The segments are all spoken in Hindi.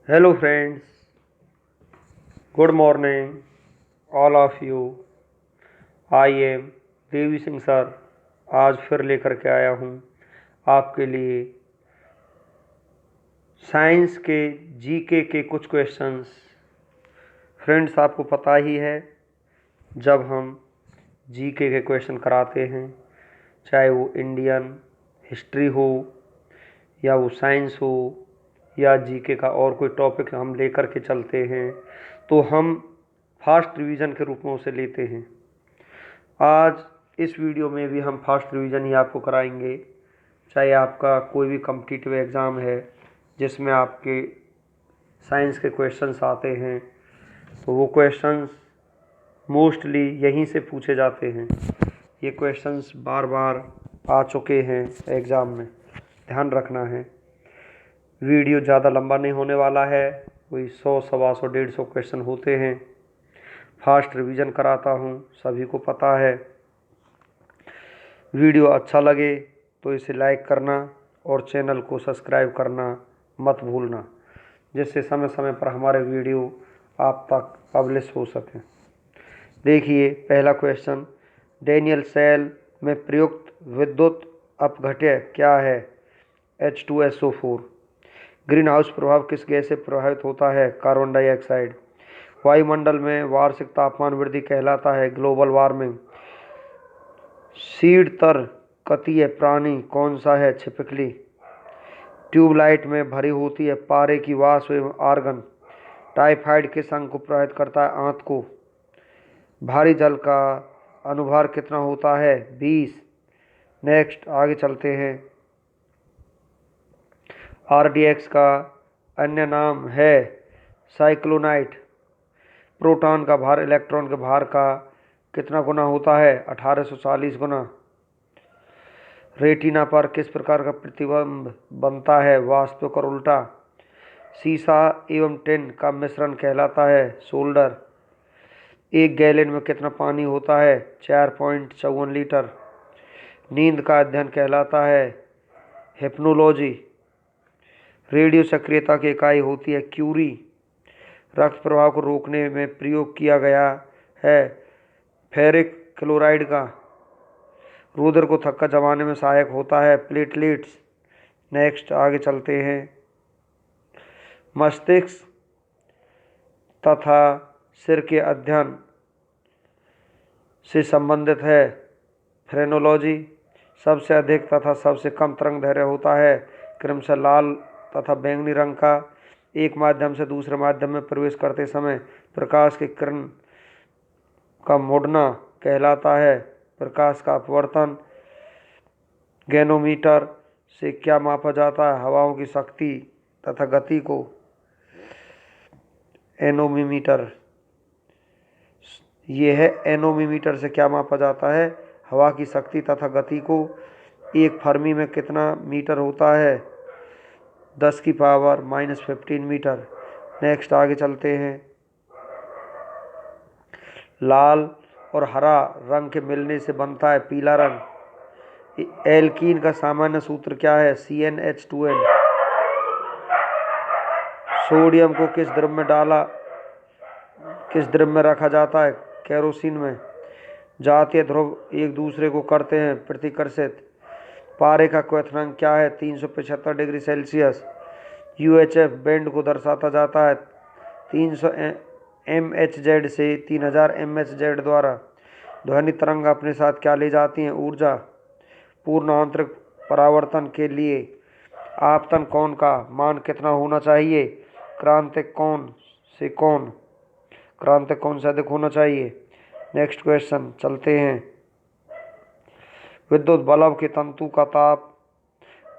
Hello friends, good morning all of you. I am Devi Singh sir आज फिर लेकर के आया हूँ आपके लिए साइंस के जीके के कुछ क्वेश्चंस। फ्रेंड्स, आपको पता ही है जब हम जीके के क्वेश्चन कराते हैं, चाहे वो इंडियन हिस्ट्री हो या वो साइंस हो या जीके का और कोई टॉपिक हम लेकर के चलते हैं तो हम फास्ट रिवीजन के रूप में उसे लेते हैं। आज इस वीडियो में भी हम फास्ट रिवीजन ही आपको कराएंगे। चाहे आपका कोई भी कॉम्पिटिटिव एग्ज़ाम है जिसमें आपके साइंस के क्वेश्चंस आते हैं तो वो क्वेश्चंस मोस्टली यहीं से पूछे जाते हैं। ये क्वेश्चंस बार बार आ चुके हैं एग्ज़ाम में, ध्यान रखना है। वीडियो ज़्यादा लंबा नहीं होने वाला है, कोई 100, 125, 150 क्वेश्चन होते हैं। फास्ट रिवीजन कराता हूँ, सभी को पता है। वीडियो अच्छा लगे तो इसे लाइक करना और चैनल को सब्सक्राइब करना मत भूलना, जिससे समय समय पर हमारे वीडियो आप तक पब्लिश हो सकें। देखिए पहला क्वेश्चन, डैनियल सेल में प्रयुक्त विद्युत अपघट्य क्या है? H2SO4। ग्रीन हाउस प्रभाव किस गैस से प्रभावित होता है? Carbon dioxide. वायुमंडल में वार्षिक तापमान वृद्धि कहलाता है ग्लोबल वार्मिंग। शीततर कतीय प्राणी कौन सा है? छिपकली। ट्यूबलाइट में भरी होती है पारे की वाष्प एवं आर्गन। टाइफाइड किस अंग को प्रभावित करता है? आंत को। भारी जल का अनुभार कितना होता है? 20। नेक्स्ट आगे चलते हैं। RDX का अन्य नाम है साइक्लोनाइट। प्रोटॉन का भार इलेक्ट्रॉन के भार का कितना गुना होता है? 1840 गुना। रेटिना पर किस प्रकार का प्रतिबिंब बनता है? वास्तविक और उल्टा। सीसा एवं टिन का मिश्रण कहलाता है सोल्डर। एक गैलन में कितना पानी होता है? 4.54 लीटर। नींद का अध्ययन कहलाता है हिप्नोलॉजी। रेडियो सक्रियता की इकाई होती है क्यूरी। रक्त प्रवाह को रोकने में प्रयोग किया गया है फेरिक क्लोराइड का। रुधिर को थक्का जमाने में सहायक होता है प्लेटलेट्स। नेक्स्ट आगे चलते हैं। मस्तिष्क तथा सिर के अध्ययन से संबंधित है फ्रेनोलॉजी। सबसे अधिक तथा सबसे कम तरंग दैर्घ्य होता है क्रमशः लाल तथा बैंगनी रंग का। एक माध्यम से दूसरे माध्यम में प्रवेश करते समय प्रकाश के किरण का मुड़ना कहलाता है प्रकाश का अपवर्तन। गैनोमीटर से क्या मापा जाता है? हवाओं की शक्ति तथा गति को। एनोमीटर, ये है एनोमीटर से क्या मापा जाता है? हवा की शक्ति तथा गति को। एक फर्मी में कितना मीटर होता है? 10⁻⁻15 मीटर। नेक्स्ट आगे चलते हैं। लाल और हरा रंग के मिलने से बनता है पीला रंग। एल्कीन का सामान्य सूत्र क्या है? CnH2n। सोडियम को किस द्रव में रखा जाता है? केरोसिन में। जातीय ध्रुव एक दूसरे को करते हैं प्रतिकर्षित। पारे का क्वथनांक क्या है? 375 डिग्री सेल्सियस। UHF बैंड को दर्शाता जाता है 300 mHz से 3000 mHz द्वारा। ध्वनि तरंग अपने साथ क्या ले जाती हैं? ऊर्जा। पूर्ण आंतरिक परावर्तन के लिए आपतन कोण का मान कितना होना चाहिए? क्रांतिक कोण से अधिक होना चाहिए। नेक्स्ट क्वेश्चन चलते हैं। विद्युत बल्ब के तंतु का ताप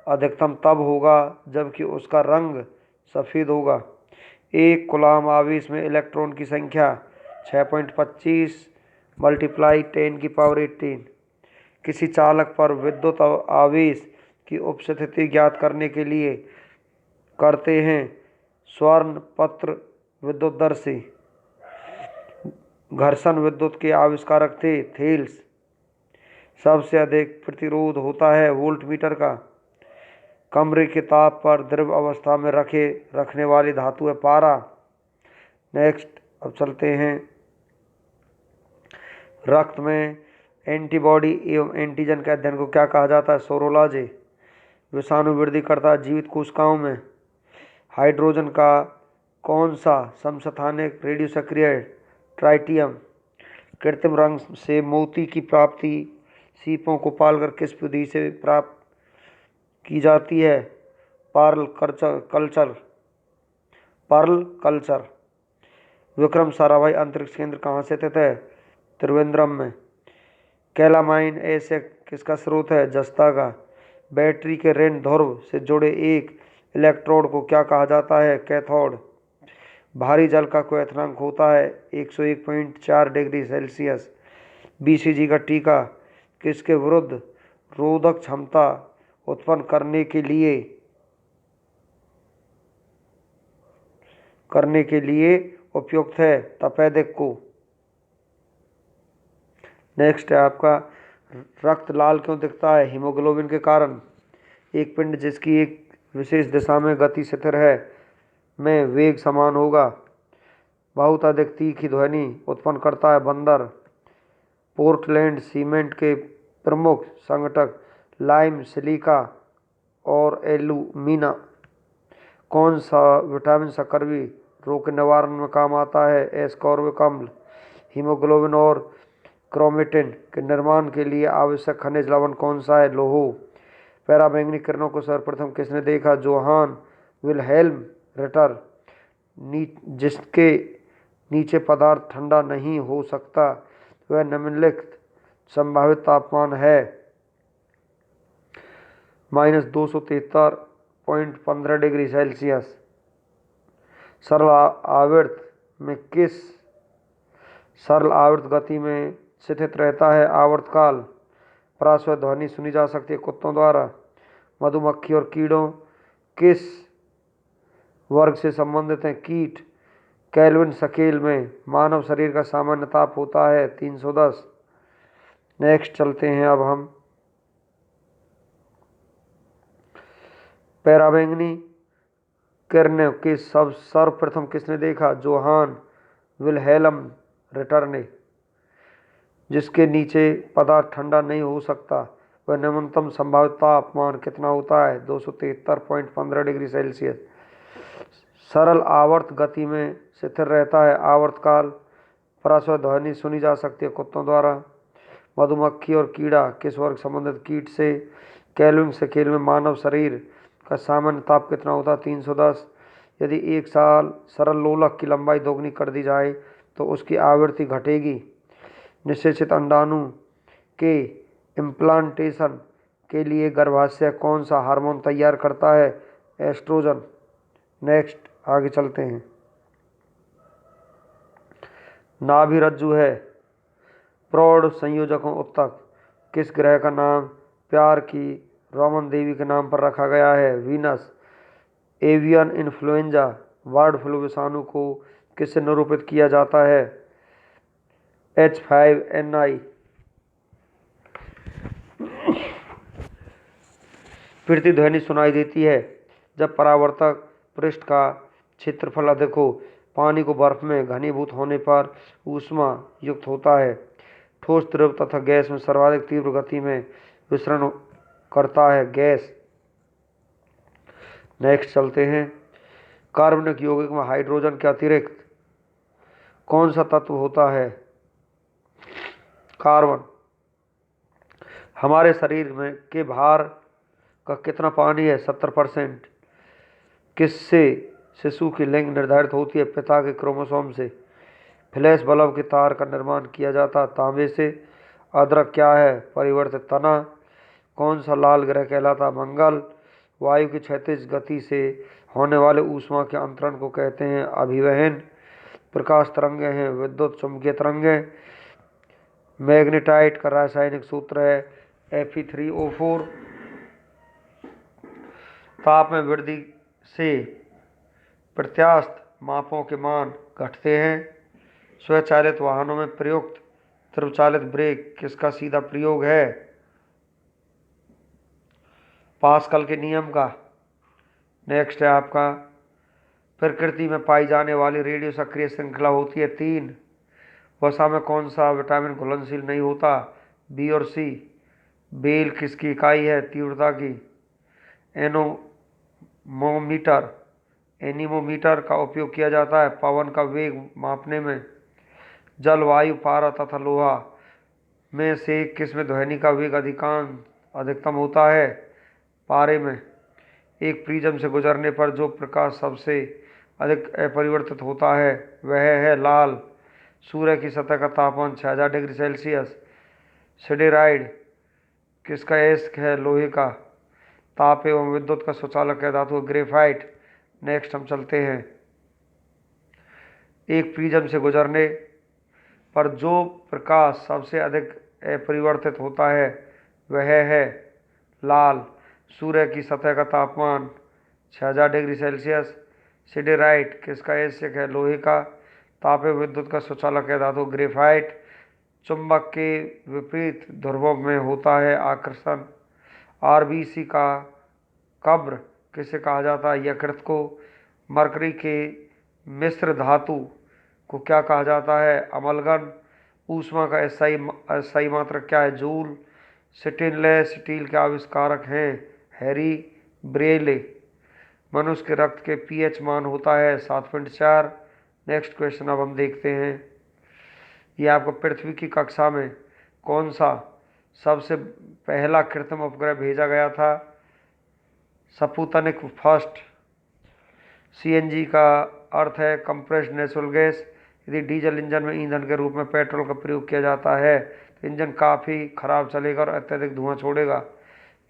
अधिकतम तब होगा जबकि उसका रंग सफ़ेद होगा। एक कूलाम आवेश में इलेक्ट्रॉन की संख्या 6.25 × 10⁻18। किसी चालक पर विद्युत आवेश की उपस्थिति ज्ञात करने के लिए करते हैं स्वर्ण विद्युतदर्शी। घर्षण विद्युत के आविष्कारक थे थेल्स। सबसे अधिक प्रतिरोध होता है वोल्टमीटर का। कमरे के ताप पर द्रव अवस्था में रखने वाली धातु है पारा। नेक्स्ट अब चलते हैं, रक्त में एंटीबॉडी एवं एंटीजन के अध्ययन को क्या कहा जाता है? सोरोलॉजी। विषाणु वृद्धि करता है जीवित कोशिकाओं में। हाइड्रोजन का कौन सा समस्थानिक रेडियो सक्रिय है? ट्राइटियम। कृत्रिम रंग से मोती की प्राप्ति सीपों को पालकर किस विधि से प्राप्त की जाती है? Perl culture. विक्रम साराभाई अंतरिक्ष केंद्र कहाँ से स्थित है? त्रिवेंद्रम में। कैलामाइन ऐसे किसका स्रोत है? जस्ता का। बैटरी के ऋण ध्रुव से जुड़े एक इलेक्ट्रोड को क्या कहा जाता है? कैथोड। भारी जल का क्वथनांक होता है 101.4 डिग्री सेल्सियस। बीसीजी का टीका किसके विरुद्ध रोधक क्षमता उत्पन्न करने के लिए उपयुक्त है? तपेदिक को। नेक्स्ट है आपका, रक्त लाल क्यों दिखता है? हीमोग्लोबिन के कारण। एक पिंड जिसकी एक विशेष दिशा में गति स्थिर है में वेग समान होगा। बहुत अधिक तीखी ध्वनि उत्पन्न करता है बंदर। पोर्टलैंड सीमेंट के प्रमुख संगठक लाइम, सिलिका और एल्यूमिना। कौन सा विटामिन सकर्वी रोग के निवारण में काम आता है? एस्कॉर्बिक अम्ल। हीमोग्लोबिन और क्रोमेटिन के निर्माण के लिए आवश्यक खनिज लवण कौन सा है? लौह। पैराबैंगनी किरणों को सर्वप्रथम किसने देखा? Johann Wilhelm Ritter. जिसके नीचे पदार्थ ठंडा नहीं हो सकता वह निम्नलिखित संभावित तापमान है? -273.15 डिग्री सेल्सियस। सरल आवर्त गति में स्थित रहता है आवर्तकाल। पराश्व ध्वनि सुनी जा सकती है कुत्तों द्वारा। मधुमक्खी और कीड़ों किस वर्ग से संबंधित हैं? कीट। केल्विन स्केल में मानव शरीर का सामान्य ताप होता है 310। नेक्स्ट चलते हैं अब हम, पैराबैंगनी किरणें के सर्वप्रथम किसने देखा? जोहान विल्हेल्म रिटर ने। जिसके नीचे पदार्थ ठंडा नहीं हो सकता वह न्यूनतम संभावित तापमान कितना होता है? 273.15 डिग्री सेल्सियस। सरल आवर्त गति में स्थिर रहता है आवर्तकाल। पराश्व ध्वनि सुनी जा सकती है कुत्तों द्वारा। मधुमक्खी और कीड़ा किस वर्ग संबंधित? कीट से। केल्विन स्केल में मानव शरीर का सामान्य ताप कितना होता है? 310। यदि एक साल सरल लोलक की लंबाई दोगुनी कर दी जाए तो उसकी आवृत्ति घटेगी। निषेचित अंडाणु के इम्प्लांटेशन के लिए गर्भाशय कौन सा हार्मोन तैयार करता है? एस्ट्रोजन। नेक्स्ट आगे चलते हैं, नाभि रज्जु है प्रौढ़ संयोजकों उत्तक। किस ग्रह का नाम प्यार की रोमन देवी के नाम पर रखा गया है? Venus. Avian influenza bird flu विषाणु को किससे निरूपित किया जाता है? H5N1। प्रतिध्वनि सुनाई देती है जब परावर्तक पृष्ठ का क्षेत्रफल अधिक हो। पानी को बर्फ में घनीभूत होने पर ऊष्मा युक्त होता है। ठोस, द्रव तथा गैस में सर्वाधिक तीव्र गति में विचरण करता है गैस। नेक्स्ट चलते हैं, कार्बनिक यौगिक में हाइड्रोजन के अतिरिक्त कौन सा तत्व होता है? कार्बन। हमारे शरीर में के भार का कितना पानी है? 70%। किससे शिशु की लिंग निर्धारित होती है? पिता के क्रोमोसोम से। फ्लैश बल्ब के तार का निर्माण किया जाता तांबे से। अदरक क्या है? परिवर्तित तना। कौन सा लाल ग्रह कहलाता? मंगल। वायु की क्षैतिज गति से होने वाले ऊष्मा के अंतरण को कहते हैं अभिवहन। प्रकाश तरंगे हैं विद्युत चुंबकीय तरंगे। मैग्नेटाइट का रासायनिक सूत्र है Fe3O4। ताप में वृद्धि से प्रत्यास्थ मापों के मान घटते हैं। स्वचालित वाहनों में प्रयुक्त ध्रुवचालित ब्रेक किसका सीधा प्रयोग है? पास्कल के नियम का। नेक्स्ट है आपका, प्रकृति में पाई जाने वाली रेडियो सक्रिय श्रृंखला होती है 3। वसा में कौन सा विटामिन घुलनशील नहीं होता? बी और सी। बेल किसकी इकाई है तीव्रता की? एनोमोमीटर। एनीमोमीटर का उपयोग किया जाता है पवन का वेग मापने में। जल, वायु, पारा तथा लोहा में से किस में ध्वनि का वेग अधिकतम होता है? पारे में। एक प्रिज्म से गुजरने पर जो प्रकाश सबसे अधिक अपरिवर्तित होता है वह है लाल। सूर्य की सतह का तापमान 6000 डिग्री सेल्सियस। सिडेराइड किसका एस है लोहे का। ताप एवं विद्युत का सुचालक है धातु ग्रेफाइट। नेक्स्ट हम चलते हैं, एक प्रिज्म से गुजरने पर जो प्रकाश सबसे अधिक अपरिवर्तित होता है वह है लाल। सूर्य की सतह का तापमान 6000 डिग्री सेल्सियस। सिडेराइट किसका एसिक है लोहे का। ताप एवं विद्युत का सुचालक है धातु ग्रेफाइट। चुंबक के विपरीत ध्रुवों में होता है आकर्षण। आरबीसी का कब्र किसे कहा जाता है? यकृत को। मरकरी के मिश्र धातु को क्या कहा जाता है? अमलगन। ऊष्मा का एसआई मात्रक क्या है? जूल। स्टेनलेस स्टील के आविष्कारक हैं हैरी ब्रेले। मनुष्य के रक्त के पीएच मान होता है 7.4। नेक्स्ट क्वेश्चन अब हम देखते हैं, ये आपको पृथ्वी की कक्षा में कौन सा सबसे पहला कृत्रिम उपग्रह भेजा गया था? Sputnik first. सीएनजी का अर्थ है कंप्रेस्ड नेचुरल गैस। यदि डीजल इंजन में ईंधन के रूप में पेट्रोल का प्रयोग किया जाता है तो इंजन काफ़ी खराब चलेगा और अत्यधिक धुआं छोड़ेगा।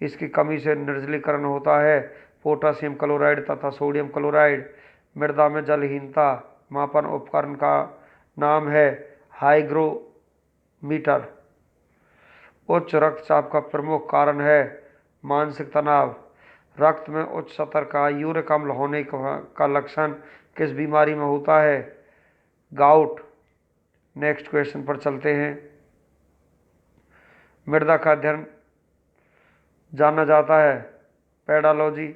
इसकी कमी से निर्जलीकरण होता है पोटासियम क्लोराइड तथा सोडियम क्लोराइड। मृदा में जलहीनता मापन उपकरण का नाम है हाइग्रोमीटर। उच्च रक्तचाप का प्रमुख कारण है मानसिक तनाव। रक्त में उच्च स्तर का यूरिक अम्ल होने का लक्षण किस बीमारी में होता है? गाउट। नेक्स्ट क्वेश्चन पर चलते हैं, मृदा का अध्ययन जाना जाता है पेडालॉजी।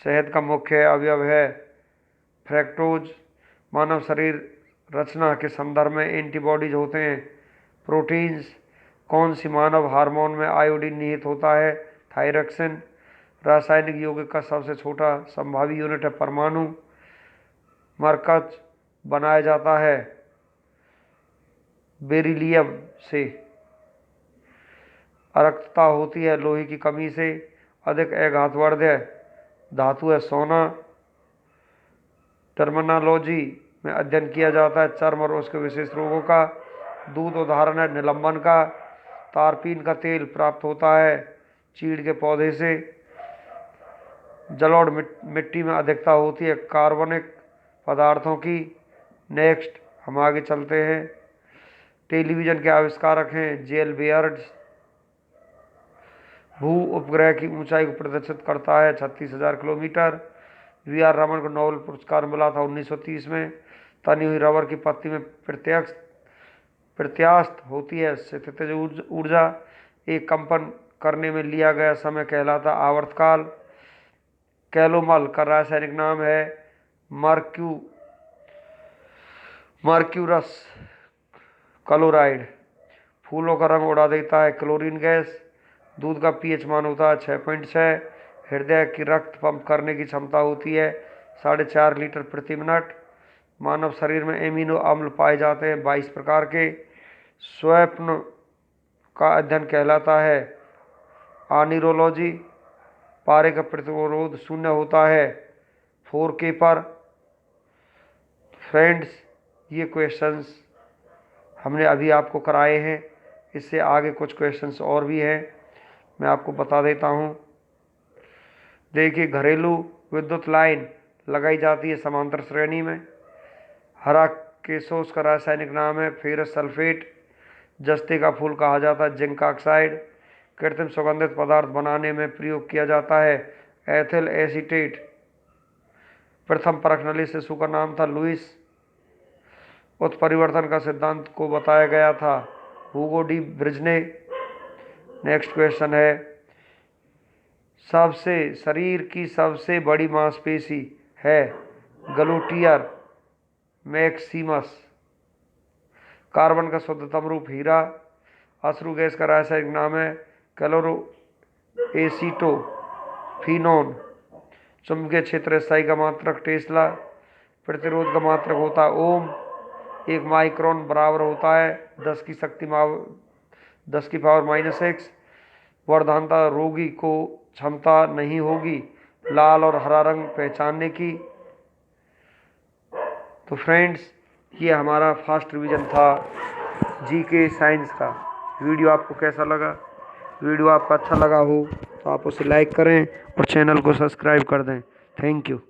शहद का मुख्य अवयव है फ्रैक्टोज। मानव शरीर रचना के संदर्भ में एंटीबॉडीज होते हैं प्रोटीन्स। कौन सी मानव हार्मोन में आयोडीन निहित होता है? थायरक्सिन। रासायनिक यौगिक का सबसे छोटा संभावी यूनिट है परमाणु। मरकज बनाया जाता है बेरिलियम से। अरक्तता होती है लोहे की कमी से। अधिक आघातवर्धक धातु है सोना। टर्मिनोलॉजी में अध्ययन किया जाता है चर्म और उसके विशेष रोगों का। दूध उदाहरण है निलंबन का। तारपीन का तेल प्राप्त होता है चीड़ के पौधे से। जलोढ़ मिट्टी में अधिकता होती है कार्बनिक पदार्थों की। नेक्स्ट हम आगे चलते हैं, टेलीविज़न के आविष्कारक हैं जेल बेयर्ड्स। भू उपग्रह की ऊंचाई को प्रदर्शित करता है 36,000 किलोमीटर। वी.आर. रमन को नोबेल पुरस्कार मिला था 1930 में। तनी हुई रबर की पत्ती में प्रत्यास्थ होती है स्थितिज ऊर्जा। एक कंपन करने में लिया गया समय कहलाता आवर्तकाल। कैलोमल का रासायनिक नाम है मर्क्यूरस क्लोराइड। फूलों का रंग उड़ा देता है क्लोरीन गैस। दूध का पीएच मान होता है 6.6। हृदय की रक्त पंप करने की क्षमता होती है 4.5 लीटर प्रति मिनट। मानव शरीर में एमिनो अम्ल पाए जाते हैं 22 प्रकार के। स्वप्न का अध्ययन कहलाता है आनिरोलॉजी। पारे का प्रतिरोध शून्य होता है 4K पर। फ्रेंड्स, ये क्वेश्चंस हमने अभी आपको कराए हैं। इससे आगे कुछ क्वेश्चंस और भी हैं, मैं आपको बता देता हूँ। देखिए, घरेलू विद्युत लाइन लगाई जाती है समांतर श्रेणी में। हरा केसोस का रासायनिक नाम है फेरस सल्फेट। जस्ते का फूल कहा जाता है जिंक ऑक्साइड। कृत्रिम सुगंधित पदार्थ बनाने में प्रयोग किया जाता है एथिल एसीटेट। प्रथम परखनली शिशु का नाम था लुइस। उत्परिवर्तन का सिद्धांत को बताया गया था हुगो डी ब्रिजने। नेक्स्ट क्वेश्चन है, शरीर की सबसे बड़ी मांसपेशी है ग्लूटियर मैक्सिमस। कार्बन का शुद्धतम रूप हीरा। अश्रु गैस का रासायनिक नाम है क्लोरो एसीटोफिनोन। चुंबकीय क्षेत्र इकाई का मात्रक टेस्ला। प्रतिरोध का मात्रक होता है ओम। 1 माइक्रोन बराबर होता है 10⁻⁻⁶। वर्धानता रोगी को क्षमता नहीं होगी लाल और हरा रंग पहचानने की। तो फ्रेंड्स, ये हमारा फर्स्ट रिवीजन था जीके साइंस का। वीडियो आपको कैसा लगा? वीडियो आपको अच्छा लगा हो तो आप उसे लाइक करें और चैनल को सब्सक्राइब कर दें। Thank you.